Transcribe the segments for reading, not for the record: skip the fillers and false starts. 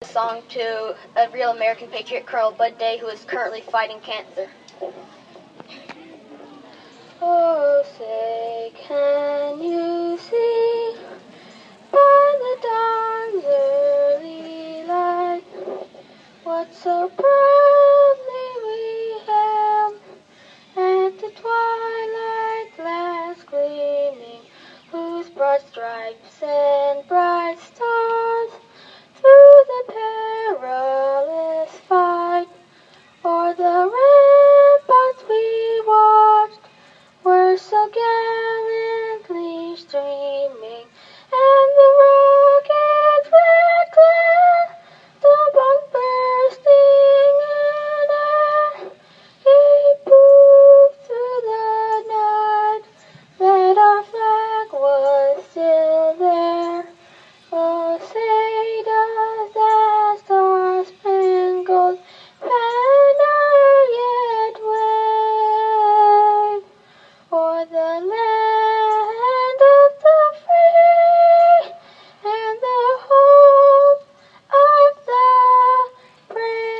Song to a real American patriot, Colonel Bud Day, who is currently fighting cancer. Oh, say, can you see by the dawn's early light what so proudly we hailed at the twilight's last gleaming, whose broad stripes and bright stars through the perilous fight o'er the ramparts we watched were so gallantly streaming, and the rocket's red glare, the bomb bursting in air, gave proof through the night that our flag was still there. Oh, say does that star-spangled banner yet wave o'er the land of the free and the hope of the brave?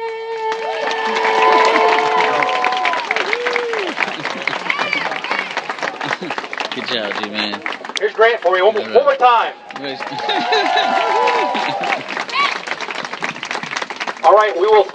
Good job, G-Man. Here's Grant for you. One more time. All right, we will start.